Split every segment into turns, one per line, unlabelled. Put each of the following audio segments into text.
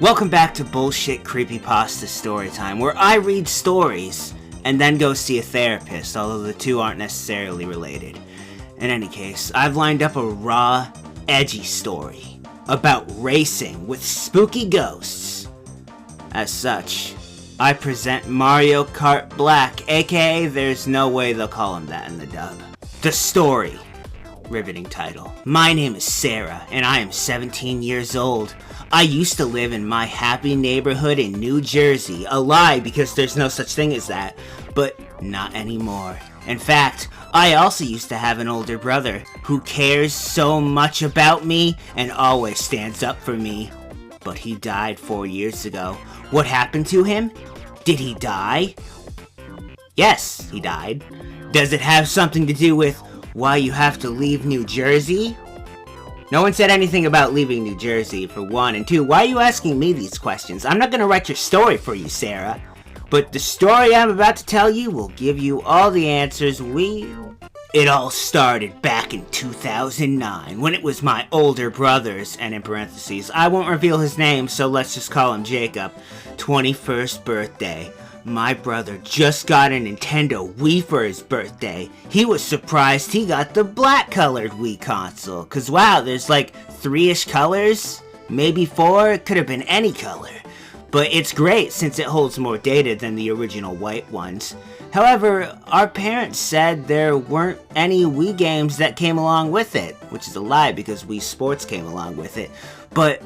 Welcome back to Bullshit Creepypasta Storytime, where I read stories and then go see a therapist, although the two aren't necessarily related. In any case, I've lined up a raw, edgy story about racing with spooky ghosts. As such, I present Mario Kart Black, aka there's no way they'll call him that in the dub. The story. Riveting title. My name is Sarah, and I am 17 years old. I used to live in my happy neighborhood in New Jersey. A lie, because there's no such thing as that. But not anymore. In fact, I also used to have an older brother who cares so much about me and always stands up for me. But he died 4 years ago. What happened to him? Did he die? Yes, he died. Does it have something to do with why you have to leave New Jersey? No one said anything about leaving New Jersey, for one, and two, why are you asking me these questions? I'm not gonna write your story for you, Sarah. But the story I'm about to tell you will give you all the answers It all started back in 2009, when it was my older brother's, and in parentheses, I won't reveal his name, so let's just call him Jacob, 21st birthday. My brother just got a Nintendo Wii for his birthday. He was surprised he got the black-colored Wii console. Cause wow, there's like 3-ish colors? Maybe 4? It could have been any color. But it's great since it holds more data than the original white ones. However, our parents said there weren't any Wii games that came along with it. Which is a lie because Wii Sports came along with it. But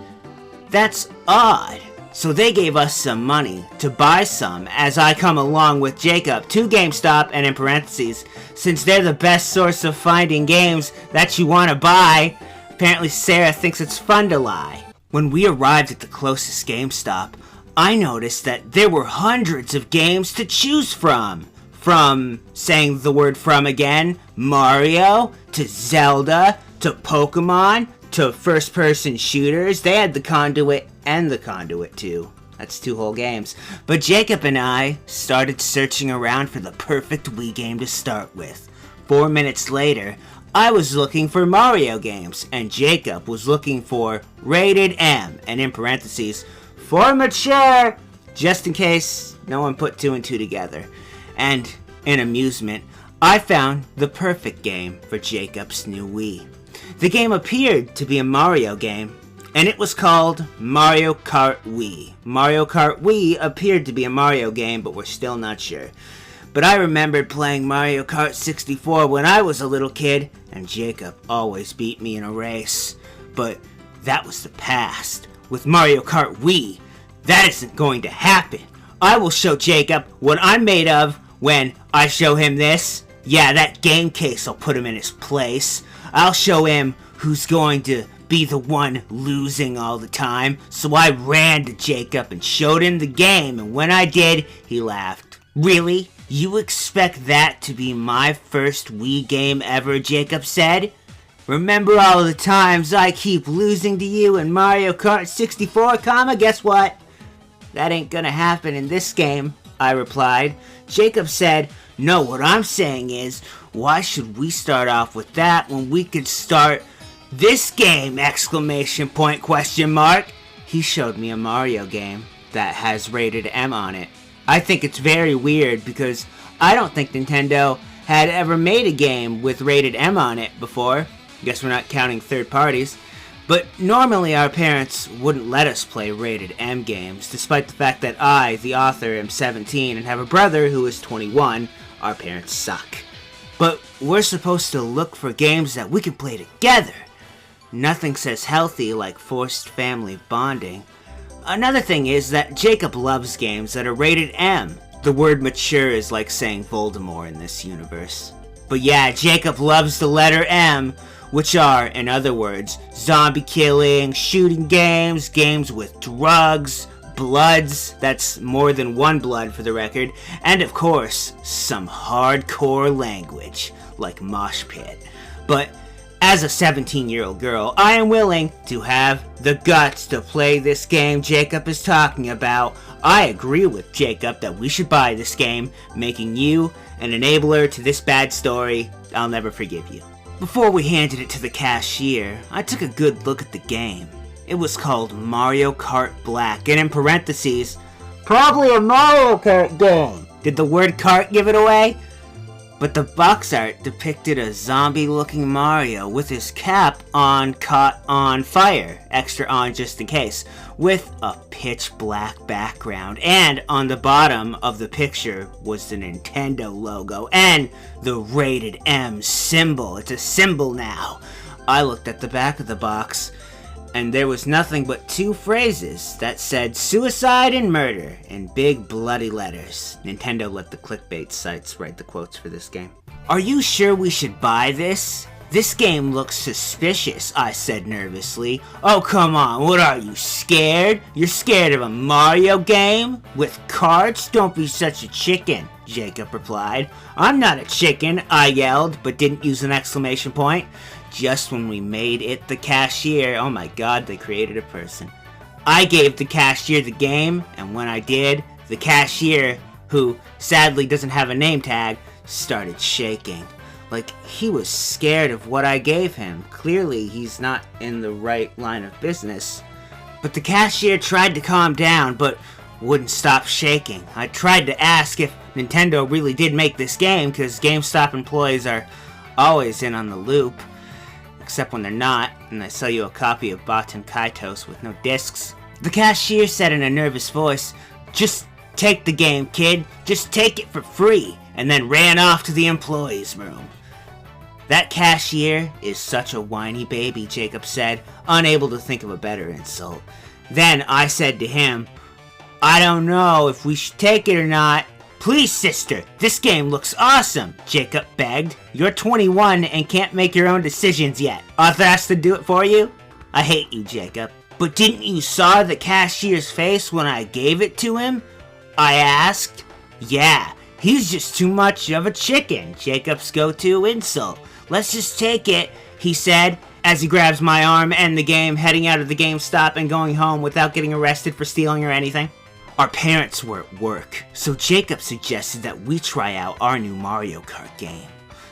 that's odd. So they gave us some money to buy some as I come along with Jacob to GameStop, and in parentheses, since they're the best source of finding games that you want to buy, apparently Sarah thinks it's fun to lie. When we arrived at the closest GameStop, I noticed that there were hundreds of games to choose from. From saying the word from again, Mario, to Zelda, to Pokemon, to first-person shooters. They had the Conduit and the Conduit 2. That's 2 whole games. But Jacob and I started searching around for the perfect Wii game to start with. 4 minutes later, I was looking for Mario games, and Jacob was looking for Rated M, and in parentheses, for mature, just in case no one put 2 and 2 together. And in amusement, I found the perfect game for Jacob's new Wii. The game appeared to be a Mario game, and it was called Mario Kart Wii. Mario Kart Wii appeared to be a Mario game, but we're still not sure. But I remembered playing Mario Kart 64 when I was a little kid, and Jacob always beat me in a race. But that was the past. With Mario Kart Wii, that isn't going to happen. I will show Jacob what I'm made of when I show him this. Yeah, that game case will put him in his place. I'll show him who's going to be the one losing all the time. So I ran to Jacob and showed him the game, and when I did, he laughed. Really? You expect that to be my first Wii game ever, Jacob said? Remember all the times I keep losing to you in Mario Kart 64, Guess what? That ain't gonna happen in this game, I replied. Jacob said, no, what I'm saying is, why should we start off with that when we could start this game, exclamation point, question mark. He showed me a Mario game that has Rated M on it. I think it's very weird because I don't think Nintendo had ever made a game with Rated M on it before. Guess we're not counting third parties. But normally our parents wouldn't let us play Rated M games, despite the fact that I, the author, am 17 and have a brother who is 21. Our parents suck. But we're supposed to look for games that we can play together. Nothing says healthy like forced family bonding. Another thing is that Jacob loves games that are Rated M. The word mature is like saying Voldemort in this universe. But yeah, Jacob loves the letter M, which are, in other words, zombie killing, shooting games, games with drugs, bloods, that's more than one blood for the record, and of course, some hardcore language, like mosh pit. But as a 17-year-old girl, I am willing to have the guts to play this game Jacob is talking about. I agree with Jacob that we should buy this game, making you an enabler to this bad story. I'll never forgive you. Before we handed it to the cashier, I took a good look at the game. It was called Mario Kart Black, and in parentheses, probably a Mario Kart game. Did the word kart give it away? But the box art depicted a zombie-looking Mario with his cap on caught on fire, extra on just in case, with a pitch black background. And on the bottom of the picture was the Nintendo logo and the rated M symbol. It's a symbol now. I looked at the back of the box, and there was nothing but 2 phrases that said suicide and murder in big bloody letters. Nintendo let the clickbait sites write the quotes for this game. Are you sure we should buy this? This game looks suspicious, I said nervously. Oh, come on, what are you, scared? You're scared of a Mario game? With carts? Don't be such a chicken, Jacob replied. I'm not a chicken, I yelled, but didn't use an exclamation point. Just when we made it the cashier, oh my god, they created a person. I gave the cashier the game, and when I did, the cashier, who sadly doesn't have a name tag, started shaking. Like he was scared of what I gave him. Clearly, he's not in the right line of business. But the cashier tried to calm down, but wouldn't stop shaking. I tried to ask if Nintendo really did make this game, because GameStop employees are always in on the loop. Except when they're not, and they sell you a copy of Baten Kaitos with no discs. The cashier said in a nervous voice, "Just take the game, kid. Just take it for free," and then ran off to the employees' room. That cashier is such a whiny baby, Jacob said, unable to think of a better insult. Then I said to him, "I don't know if we should take it or not." "Please, sister, this game looks awesome," Jacob begged. "You're 21 and can't make your own decisions yet. Arthur has to do it for you?" "I hate you, Jacob." "But didn't you saw the cashier's face when I gave it to him?" I asked. "Yeah, he's just too much of a chicken," Jacob's go-to insult. "Let's just take it," he said, as he grabs my arm and the game, heading out of the GameStop and going home without getting arrested for stealing or anything. Our parents were at work, so Jacob suggested that we try out our new Mario Kart game.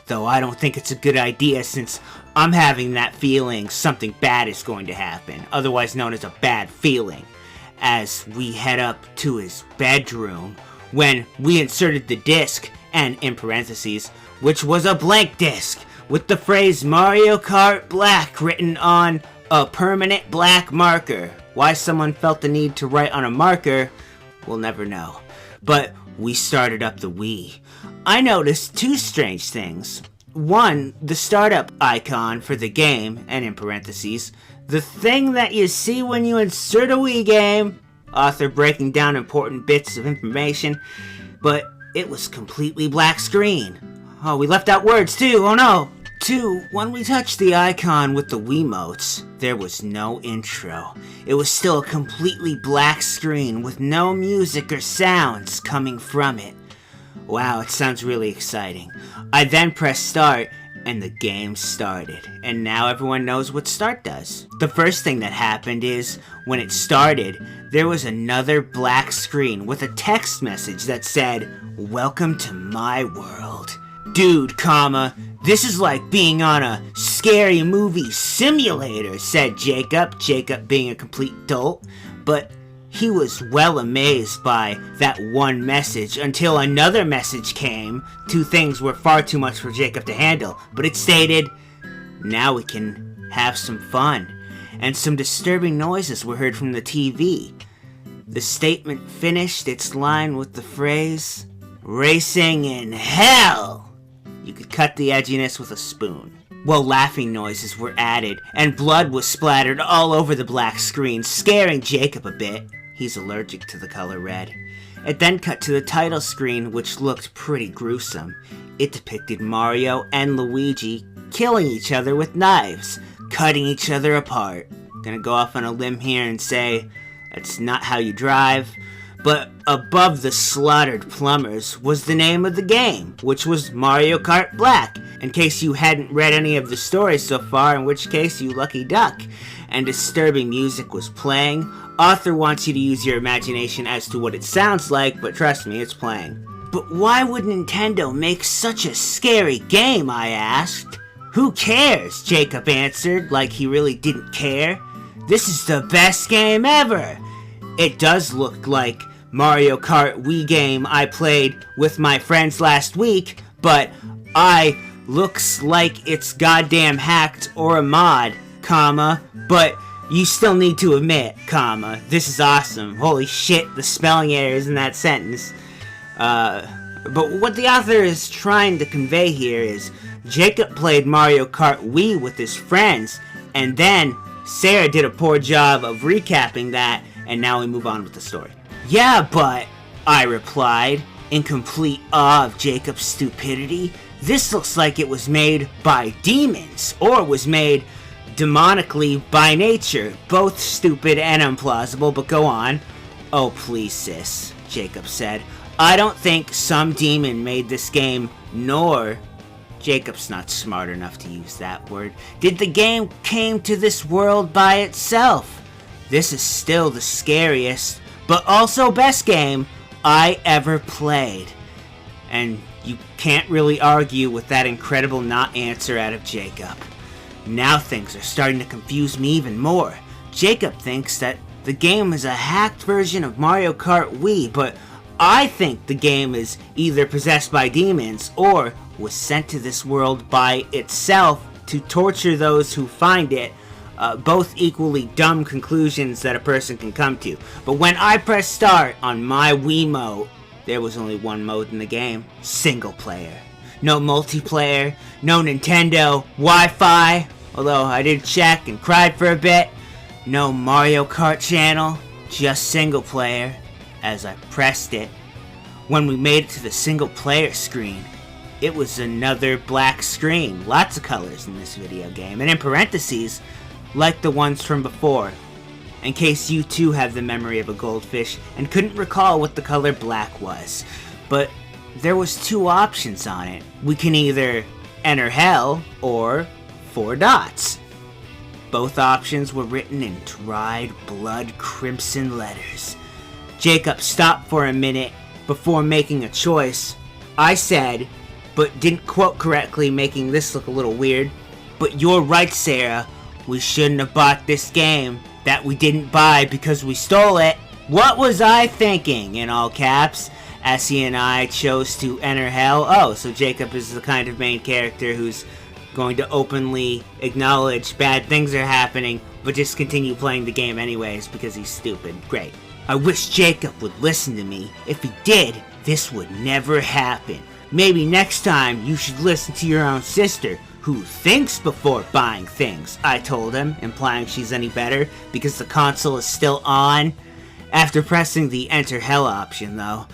Though I don't think it's a good idea since I'm having that feeling something bad is going to happen, otherwise known as a bad feeling, as we head up to his bedroom when we inserted the disc, and in parentheses, which was a blank disc, with the phrase Mario Kart Black written on a permanent black marker. Why someone felt the need to write on a marker, we'll never know. But we started up the Wii. I noticed 2 strange things. One, the startup icon for the game, and in parentheses, the thing that you see when you insert a Wii game, author breaking down important bits of information, but it was completely black screen. Oh, we left out words too, oh no! 2, when we touched the icon with the Wiimotes, there was no intro. It was still a completely black screen with no music or sounds coming from it. Wow, it sounds really exciting. I then pressed start, and the game started. And now everyone knows what start does. The first thing that happened is, when it started, there was another black screen with a text message that said, "Welcome to my world. Dude, this is like being on a scary movie simulator," said Jacob being a complete dolt. But he was well amazed by that one message until another message came. 2 things were far too much for Jacob to handle, but it stated, "Now we can have some fun." And some disturbing noises were heard from the TV. The statement finished its line with the phrase, "Racing in hell." You could cut the edginess with a spoon. Well, laughing noises were added, and blood was splattered all over the black screen, scaring Jacob a bit. He's allergic to the color red. It then cut to the title screen, which looked pretty gruesome. It depicted Mario and Luigi killing each other with knives, cutting each other apart. Gonna go off on a limb here and say, that's not how you drive. But above the slaughtered plumbers was the name of the game, which was Mario Kart Black, in case you hadn't read any of the stories so far, in which case you lucky duck. And disturbing music was playing. Author wants you to use your imagination as to what it sounds like, but trust me, it's playing. But why would Nintendo make such a scary game, I asked. Who cares? Jacob answered, like he really didn't care. This is the best game ever! It does look like Mario Kart Wii game I played with my friends last week, but looks like it's goddamn hacked or a mod, comma, but you still need to admit, comma, this is awesome. Holy shit, the spelling errors in that sentence. But what the author is trying to convey here is Jacob played Mario Kart Wii with his friends, and then Sarah did a poor job of recapping that, and now we move on with the story. Yeah, but, I replied, in complete awe of Jacob's stupidity, this looks like it was made by demons, or was made demonically by nature. Both stupid and implausible, but go on. Oh, please, sis, Jacob said. I don't think some demon made this game, nor... Jacob's not smart enough to use that word. Did the game came to this world by itself? This is still the scariest, but also best game I ever played. And you can't really argue with that incredible not answer out of Jacob. Now things are starting to confuse me even more. Jacob thinks that the game is a hacked version of Mario Kart Wii, but I think the game is either possessed by demons or was sent to this world by itself to torture those who find it. Both equally dumb conclusions that a person can come to. But when I pressed start on my Wiimote, there was only one mode in the game. Single player. No multiplayer, no Nintendo, Wi-Fi, although I did check and cried for a bit. No Mario Kart channel, just single player. As I pressed it, when we made it to the single player screen, it was another black screen. Lots of colors in this video game, and in parentheses, like the ones from before, in case you too have the memory of a goldfish and couldn't recall what the color black was. But there was two options on it. We can either enter hell or 4 dots. Both options were written in dried blood crimson letters. Jacob stopped for a minute before making a choice. I said, but didn't quote correctly, making this look a little weird, but you're right, Sarah. We shouldn't have bought this game that we didn't buy because we stole it. What was I thinking, in all caps, as he and I chose to enter hell? Oh, so Jacob is the kind of main character who's going to openly acknowledge bad things are happening, but just continue playing the game anyways because he's stupid. Great. I wish Jacob would listen to me. If he did, this would never happen. Maybe next time you should listen to your own sister, who thinks before buying things, I told him, implying she's any better because the console is still on. After pressing the Enter Hell option, though,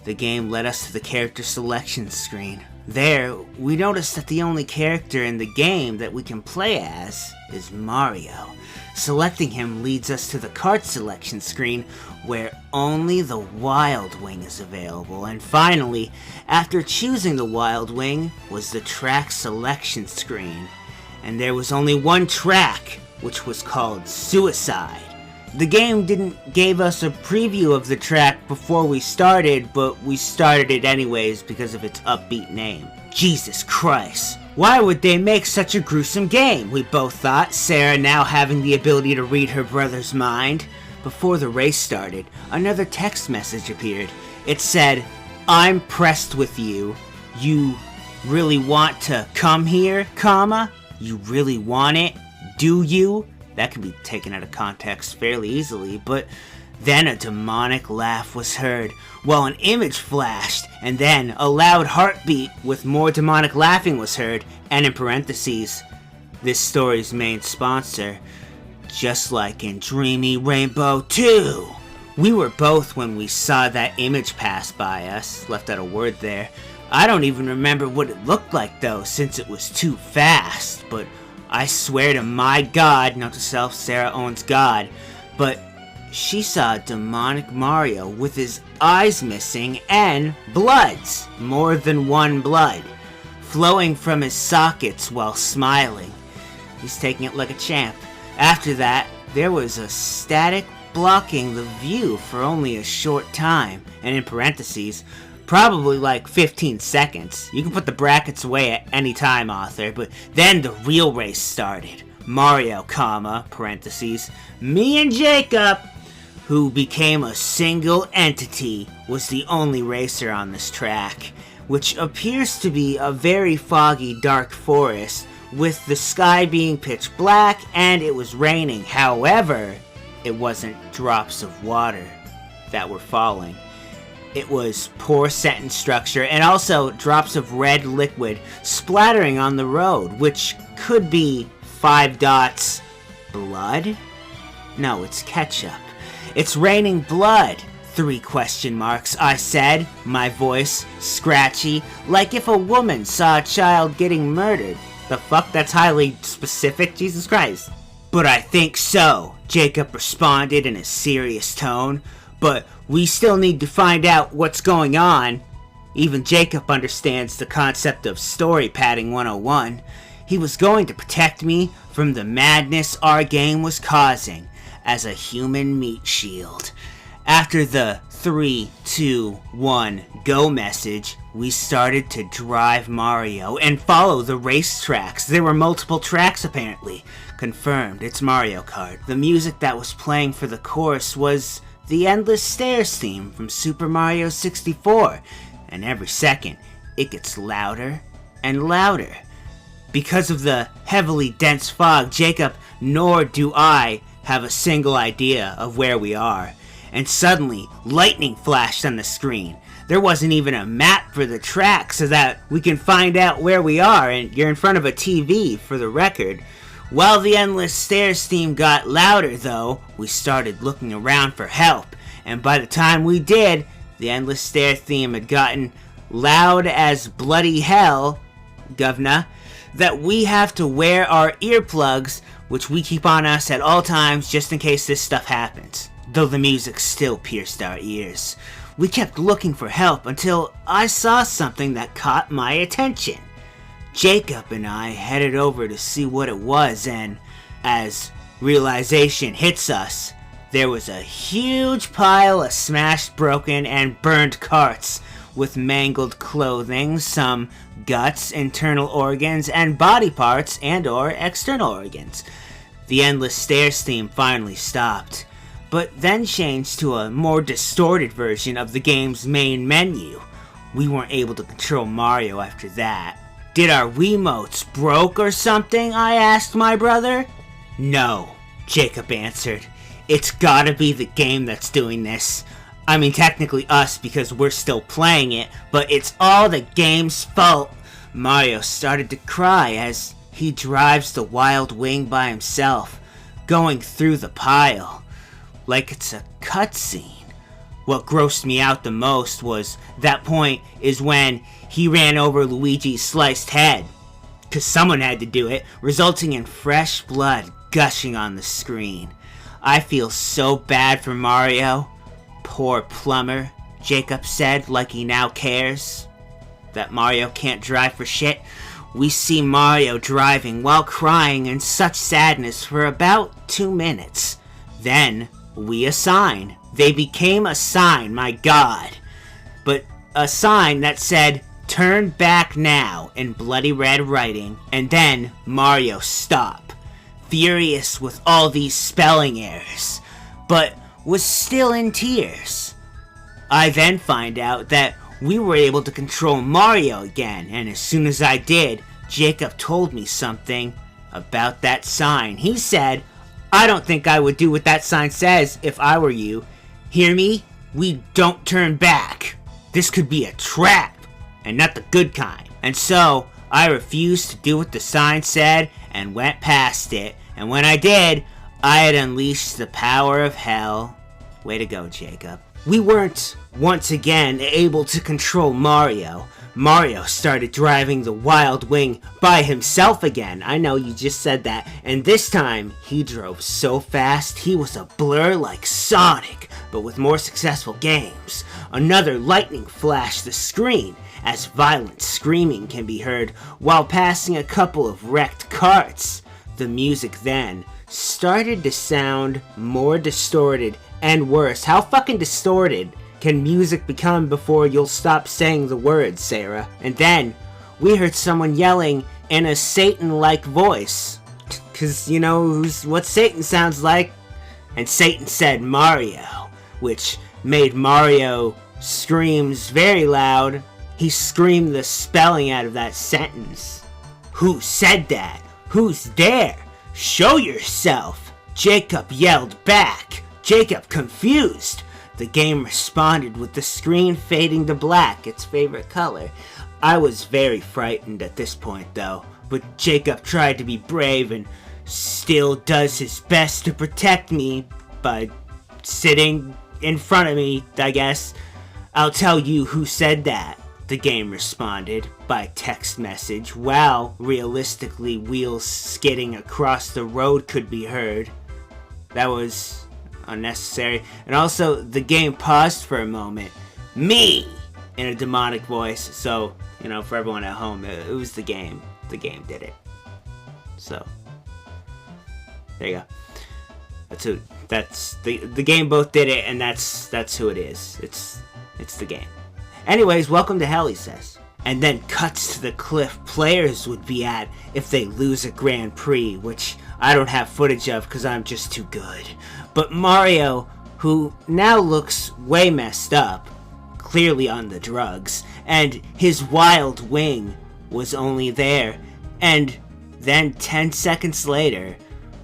the game led us to the character selection screen. There, we noticed that the only character in the game that we can play as is Mario. Selecting him leads us to the kart selection screen, where only the Wild Wing is available. And finally, after choosing the Wild Wing, was the track selection screen. And there was only one track, which was called Suicide. The game didn't give us a preview of the track before we started, but we started it anyways because of its upbeat name. Jesus Christ. Why would they make such a gruesome game? We both thought, Sarah now having the ability to read her brother's mind. Before the race started, another text message appeared. It said, I'm pressed with you. You really want to come here, comma? You really want it? Do you? That can be taken out of context fairly easily, but then a demonic laugh was heard, while an image flashed, and then a loud heartbeat with more demonic laughing was heard, and in parentheses, this story's main sponsor, just like in Dreamy Rainbow 2. We were both when we saw that image pass by us, left out a word there. I don't even remember what it looked like though, since it was too fast, but I swear to my God, note to self, Sarah owns God, but she saw a demonic Mario with his eyes missing and bloods, more than one blood, flowing from his sockets while smiling. He's taking it like a champ. After that, there was a static blocking the view for only a short time, and in parentheses, probably like 15 seconds. You can put the brackets away at any time, author, but then the real race started. Mario, parentheses, me and Jacob, who became a single entity, was the only racer on this track, which appears to be a very foggy, dark forest, with the sky being pitch black and it was raining. However, it wasn't drops of water that were falling. It was poor sentence structure and also drops of red liquid splattering on the road, which could be 5 dots. Blood? No, it's ketchup. It's raining blood. 3 question marks, I said, my voice scratchy, like if a woman saw a child getting murdered. The fuck? That's highly specific, Jesus Christ. But I think so, Jacob responded in a serious tone. But we still need to find out what's going on. Even Jacob understands the concept of story padding 101. He was going to protect me from the madness our game was causing as a human meat shield. After the 3, 2, 1, go message, we started to drive Mario and follow the race tracks. There were multiple tracks apparently. Confirmed, it's Mario Kart. The music that was playing for the course was the Endless Stairs theme from Super Mario 64, and every second it gets louder and louder. Because of the heavily dense fog, Jacob nor do I have a single idea of where we are. And suddenly, lightning flashed on the screen. There wasn't even a map for the track so that we can find out where we are, and you're in front of a TV, for the record. While the Endless Stairs theme got louder, though, we started looking around for help. And by the time we did, the Endless Stairs theme had gotten loud as bloody hell, governor, that we have to wear our earplugs, which we keep on us at all times just in case this stuff happens. Though the music still pierced our ears. We kept looking for help until I saw something that caught my attention. Jacob and I headed over to see what it was, and as realization hits us, there was a huge pile of smashed, broken, and burned carts with mangled clothing, some guts, internal organs, and body parts and/or external organs. The Endless Stairs theme finally stopped, but then changed to a more distorted version of the game's main menu. We weren't able to control Mario after that. Did our Wiimotes broke or something? I asked my brother. No, Jacob answered. It's gotta be the game that's doing this. I mean, technically us because we're still playing it, but it's all the game's fault. Mario started to cry as he drives the Wild Wing by himself, going through the pile like it's a cutscene. What grossed me out the most was that point is when he ran over Luigi's sliced head, cause someone had to do it, resulting in fresh blood gushing on the screen. I feel so bad for Mario. Poor plumber, Jacob said, like he now cares that Mario can't drive for shit. We see Mario driving while crying in such sadness for about 2 minutes. Then we a sign. They became a sign, my god. But a sign that said, "Turn back now," in bloody red writing. And then Mario stopped, furious with all these spelling errors, but was still in tears. I then find out that we were able to control Mario again, and as soon as I did, Jacob told me something about that sign. He said, "I don't think I would do what that sign says if I were you. Hear me? We don't turn back. This could be a trap, and not the good kind." And so, I refused to do what the sign said and went past it. And when I did, I had unleashed the power of hell. Way to go, Jacob. We weren't, once again, able to control Mario. Mario started driving the Wild Wing by himself again. I know, you just said that. And this time, he drove so fast, he was a blur like Sonic, but with more successful games. Another lightning flashed the screen, as violent screaming can be heard while passing a couple of wrecked carts. The music then started to sound more distorted and worse. How fucking distorted can music become before you'll stop saying the words, Sarah? And then we heard someone yelling in a Satan-like voice. because you know what Satan sounds like. And Satan said Mario, which made Mario screams very loud. He screamed the spelling out of that sentence. Who said that? Who's there? Show yourself! Jacob yelled back. Jacob confused. The game responded with the screen fading to black, its favorite color. I was very frightened at this point though, but Jacob tried to be brave and still does his best to protect me by sitting in front of me, I guess. I'll tell you who said that, the game responded by text message, while realistically wheels skidding across the road could be heard. That was unnecessary. And also, the game paused for a moment. Me! In a demonic voice. So, you know, for everyone at home, it was the game. The game did it. So, there you go. That's the game both did it, and that's who it is. It's the game. Anyways, welcome to hell, he says. And then cuts to the cliff players would be at if they lose a Grand Prix, which I don't have footage of because I'm just too good. But Mario, who now looks way messed up, clearly on the drugs, and his wild wing was only there, and then 10 seconds later,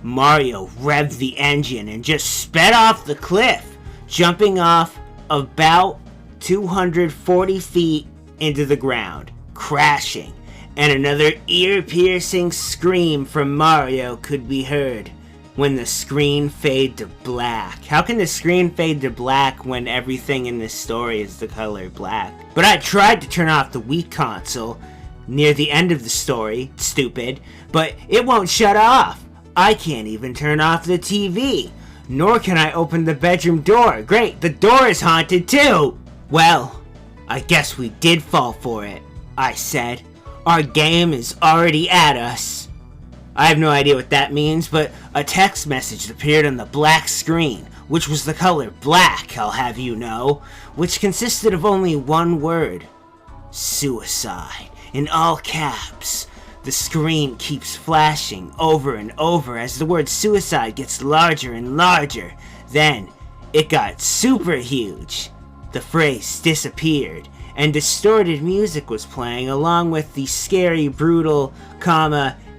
Mario revved the engine and just sped off the cliff, jumping off about 240 feet into the ground, crashing, and another ear-piercing scream from Mario could be heard when the screen faded to black. How can the screen fade to black when everything in this story is the color black? But I tried to turn off the Wii console near the end of the story, stupid, but it won't shut off. I can't even turn off the TV, nor can I open the bedroom door. Great, the door is haunted too! Well, I guess we did fall for it, I said. Our game is already at us. I have no idea what that means, but a text message appeared on the black screen, which was the color black, I'll have you know, which consisted of only one word. Suicide, in all caps. The screen keeps flashing over and over as the word suicide gets larger and larger. Then, it got super huge. The phrase disappeared, and distorted music was playing along with the scary, brutal,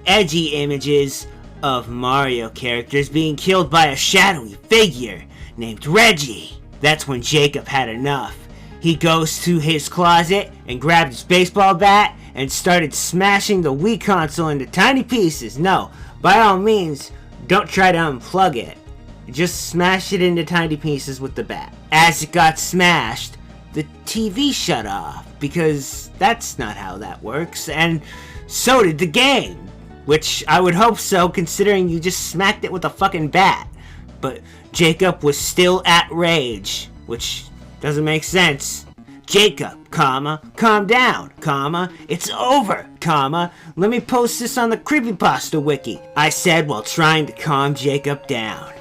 edgy images of Mario characters being killed by a shadowy figure named Reggie. That's when Jacob had enough. He goes to his closet and grabbed his baseball bat and started smashing the Wii console into tiny pieces. No, by all means, don't try to unplug it. Just smash it into tiny pieces with the bat. As it got smashed, the TV shut off, because that's not how that works, and so did the game. Which I would hope so, considering you just smacked it with a fucking bat. But Jacob was still at rage, which doesn't make sense. Jacob, calm down, it's over, let me post this on the Creepypasta wiki, I said while trying to calm Jacob down.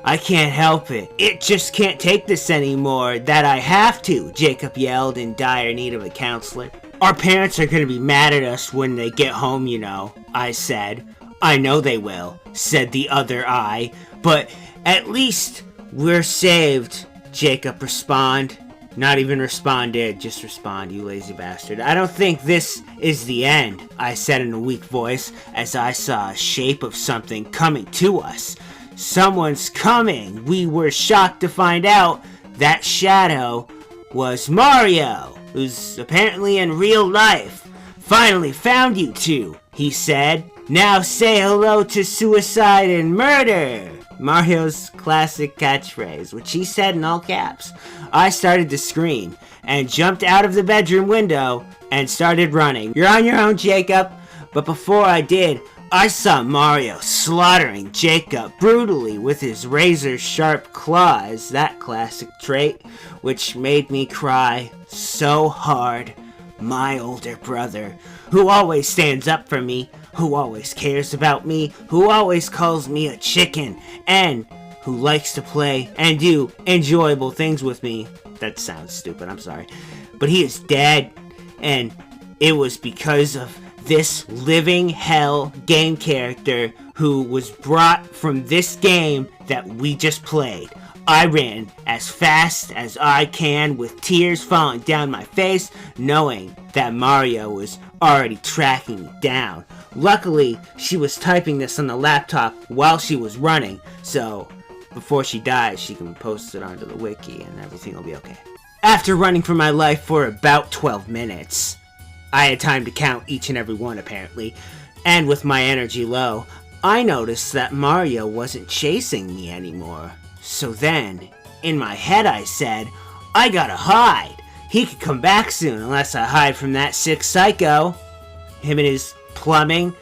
I can't help it. It just can't take this anymore. That I have to, Jacob yelled in dire need of a counselor. Our parents are gonna be mad at us when they get home, you know, I said. I know they will, said the other eye, but at least we're saved, Jacob responded. Not even responded, just respond, you lazy bastard. I don't think this is the end, I said in a weak voice as I saw a shape of something coming to us. Someone's coming! We were shocked to find out that shadow was Mario, who's apparently in real life. Finally found you two, he said. Now say hello to suicide and murder! Mario's classic catchphrase, which he said in all caps. I started to scream and jumped out of the bedroom window and started running. You're on your own, Jacob. But before I did, I saw Mario slaughtering Jacob brutally with his razor-sharp claws, that classic trait, which made me cry so hard. My older brother, who always stands up for me, who always cares about me, who always calls me a chicken, and who likes to play and do enjoyable things with me. That sounds stupid, I'm sorry. But he is dead, and it was because of this living hell game character who was brought from this game that we just played. I ran as fast as I can with tears falling down my face, knowing that Mario was already tracking me down. Luckily, she was typing this on the laptop while she was running, so before she dies, she can post it onto the wiki and everything will be okay. After running for my life for about 12 minutes, I had time to count each and every one apparently, and with my energy low, I noticed that Mario wasn't chasing me anymore. So then, in my head I said, I gotta hide. He could come back soon unless I hide from that sick psycho. Him and his plumbing.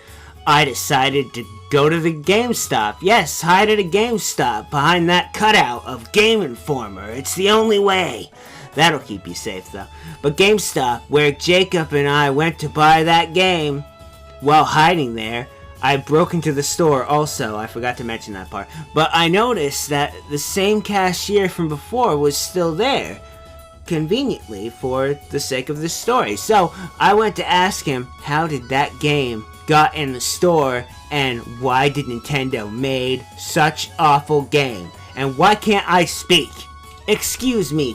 I decided to go to the GameStop. Yes, hide at a GameStop behind that cutout of Game Informer. It's the only way. That'll keep you safe though. But GameStop, where Jacob and I went to buy that game, while hiding there, I broke into the store also. I forgot to mention that part. But I noticed that the same cashier from before was still there. Conveniently, for the sake of this story. So, I went to ask him, how did that game got in the store, and why did Nintendo made such awful game? And why can't I speak? Excuse me,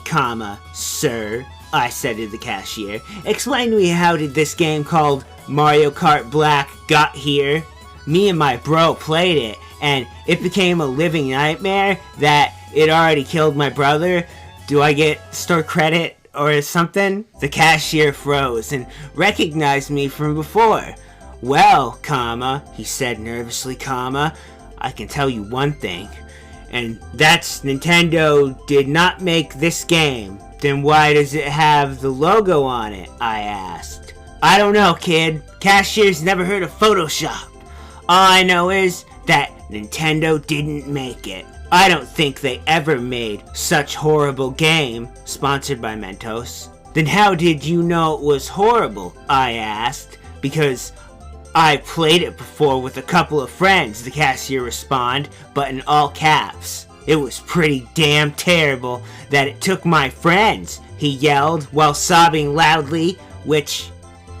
sir, I said to the cashier. Explain to me, how did this game called Mario Kart Black got here? Me and my bro played it, and it became a living nightmare that it already killed my brother. Do I get store credit or something? The cashier froze and recognized me from before. Well, he said nervously, I can tell you one thing, and that's Nintendo did not make this game. Then why does it have the logo on it? I asked. I don't know, kid. Cashier's never heard of Photoshop. All I know is that Nintendo didn't make it. I don't think they ever made such horrible game, sponsored by Mentos. Then how did you know it was horrible? I asked. Because I played it before with a couple of friends, the cashier responded, but in all caps. It was pretty damn terrible that it took my friends, he yelled while sobbing loudly, which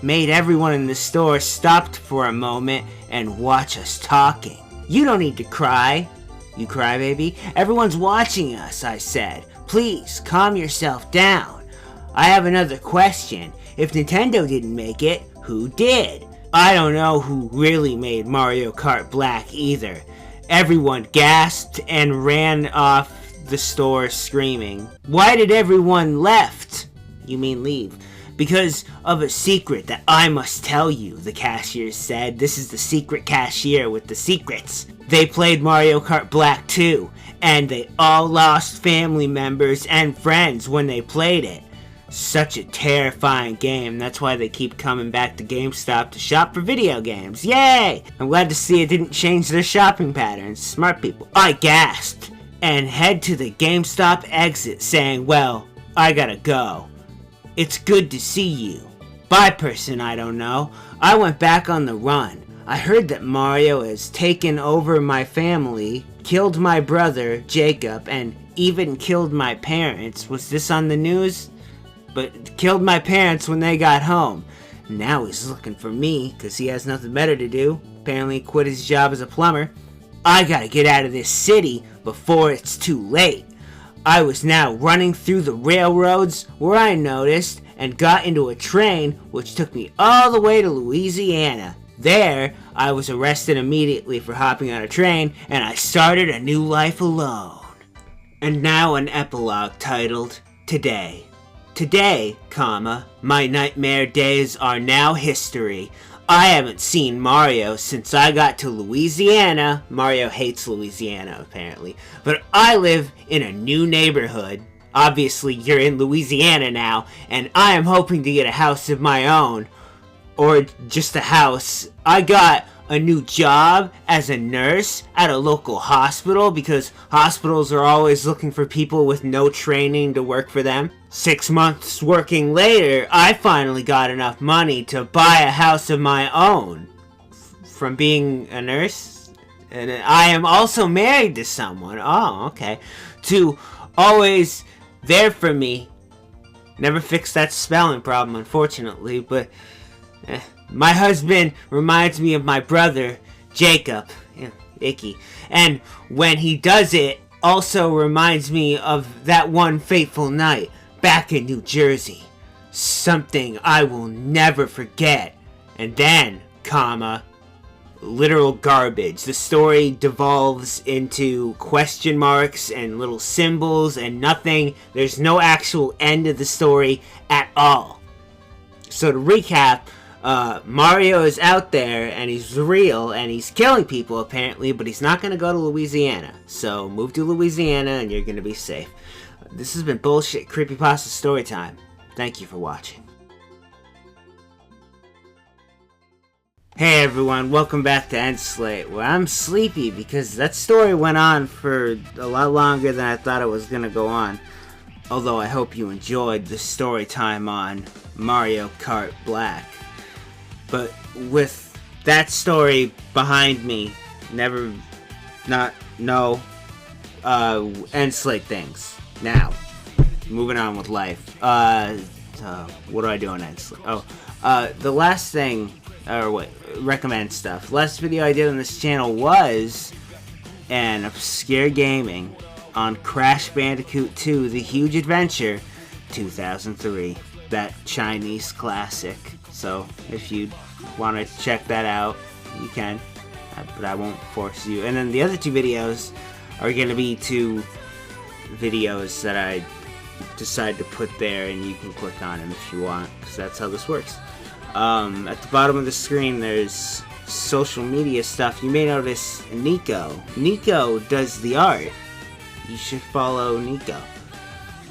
made everyone in the store stop for a moment and watch us talking. You don't need to cry, you crybaby. Everyone's watching us, I said. Please, calm yourself down. I have another question. If Nintendo didn't make it, who did? I don't know who really made Mario Kart Black either. Everyone gasped and ran off the store screaming. Why did everyone left? You mean leave? Because of a secret that I must tell you, the cashier said. This is the secret cashier with the secrets. They played Mario Kart Black too, and they all lost family members and friends when they played it. Such a terrifying game, that's why they keep coming back to GameStop to shop for video games. Yay! I'm glad to see it didn't change their shopping patterns. Smart people. I gasped and head to the GameStop exit saying, well, I gotta go. It's good to see you. Bye, person I don't know. I went back on the run. I heard that Mario has taken over my family, killed my brother, Jacob, and even killed my parents. Was this on the news? But killed my parents when they got home. Now he's looking for me, because he has nothing better to do. Apparently quit his job as a plumber. I gotta get out of this city before it's too late. I was now running through the railroads where I noticed and got into a train which took me all the way to Louisiana. There, I was arrested immediately for hopping on a train and I started a new life alone. And now an epilogue titled, Today. Today, my nightmare days are now history. I haven't seen Mario since I got to Louisiana. Mario hates Louisiana, apparently. But I live in a new neighborhood. Obviously, you're in Louisiana now, and I am hoping to get a house of my own. Or just a house. I got a new job as a nurse at a local hospital because hospitals are always looking for people with no training to work for them. 6 months working later, I finally got enough money to buy a house of my own. From being a nurse? And I am also married to someone. Oh, okay. To always there for me. Never fixed that spelling problem, unfortunately, but My husband reminds me of my brother, Jacob. Yeah, icky. And when he does it, also reminds me of that one fateful night back in New Jersey. Something I will never forget. And then, comma, literal garbage. The story devolves into question marks and little symbols and nothing. There's no actual end of the story at all. So to recap, Mario is out there and he's real and he's killing people apparently, but he's not going to go to Louisiana. So move to Louisiana and you're going to be safe. This has been Bullshit Creepypasta Storytime. Thank you for watching. Hey everyone, welcome back to End Slate. Well, I'm sleepy because that story went on for a lot longer than I thought it was going to go on. Although I hope you enjoyed the story time on Mario Kart Black. But with that story behind me, End Slate things. Now, moving on with life. What do I do on End Slate? The last thing, recommend stuff. Last video I did on this channel was an obscure gaming on Crash Bandicoot 2: The Huge Adventure 2003, that Chinese classic. So if you want to check that out, you can, but I won't force you. And then the other two videos are going to be two videos that I decide to put there, and you can click on them if you want, because that's how this works. At the bottom of the screen there's social media stuff. You may notice Nico. Nico does the art. You should follow Nico.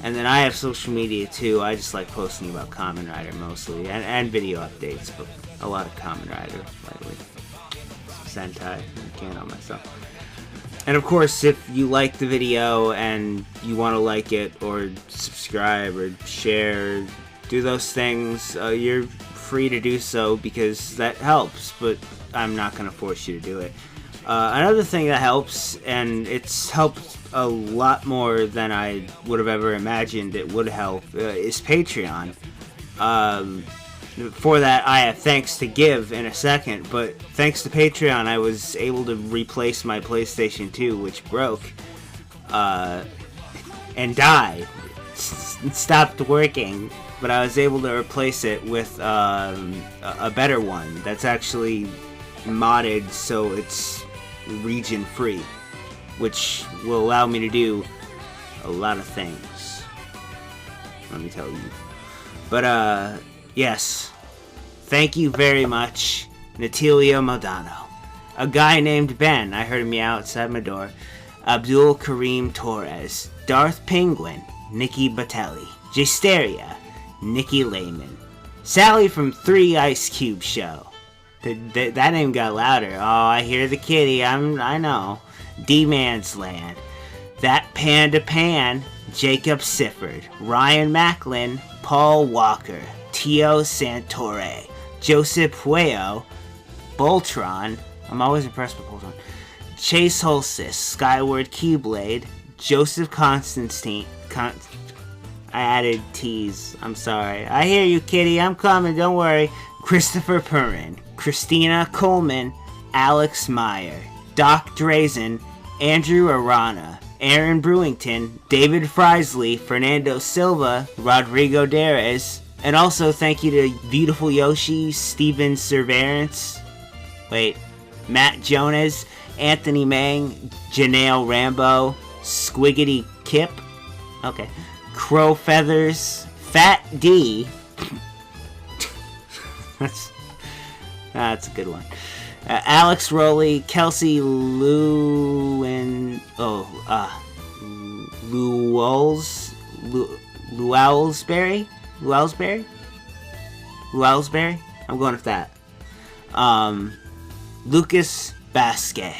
And then I have social media too. I just like posting about Kamen Rider mostly, and video updates, but a lot of Kamen Rider lately. Sentai, I can't help myself. And of course, if you like the video and you want to like it or subscribe or share, do those things, you're free to do so because that helps, but I'm not going to force you to do it. Another thing that helps, and it's helped a lot more than I would have ever imagined it would help, is Patreon. For that, I have thanks to give in a second, but thanks to Patreon, I was able to replace my PlayStation 2, which broke, and died. It stopped working, but I was able to replace it with a better one that's actually modded so it's region free, which will allow me to do a lot of things, let me tell you. But yes, thank you very much, Natilio Modano, a guy named Ben, I heard him meow outside my door, Abdul Karim Torres, Darth Penguin, Nikki Batelli, Jsteria, Nikki Lehman, Sally from 3 Ice Cube Show. That name got louder. Oh, I hear the kitty. I know. D-Man's Land, That Panda Pan, Jacob Sifford, Ryan Macklin, Paul Walker, Tio Santore, Joseph Pueo, Boltron. I'm always impressed with Boltron. Chase Holsis, Skyward Keyblade, Joseph Constantine. I added T's. I'm sorry. I hear you, kitty. I'm coming. Don't worry. Christopher Perrin, Christina Coleman, Alex Meyer, Doc Drazen, Andrew Arana, Aaron Brewington, David Frisley, Fernando Silva, Rodrigo Derez, and also thank you to Beautiful Yoshi, Steven Cerverance, Matt Jonas, Anthony Mang, Janelle Rambo, Squiggity Kip, Crow Feathers, Fat D, that's a good one. Alex Rowley, Kelsey Luelsbury? I'm going with that. Lucas Basque,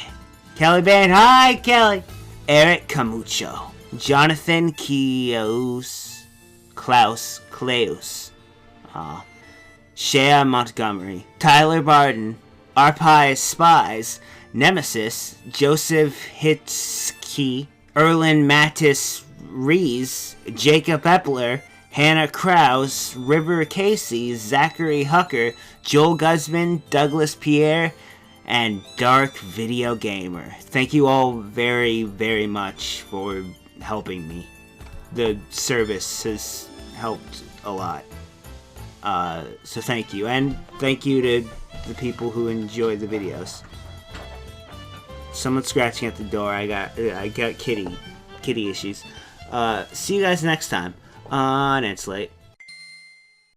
Kelly Bain, hi Kelly, Eric Camucho, Jonathan Klaus, Shea Montgomery, Tyler Barden, Arpai Spies, Nemesis, Joseph Hitsky, Erlin Mattis Rees, Jacob Epler, Hannah Krause, River Casey, Zachary Hucker, Joel Guzman, Douglas Pierre, and Dark Video Gamer. Thank you all very, very much for helping me. The service has helped a lot. So thank you. And thank you to the people who enjoy the videos. Someone's scratching at the door. I got kitty issues. See you guys next time on It's Late.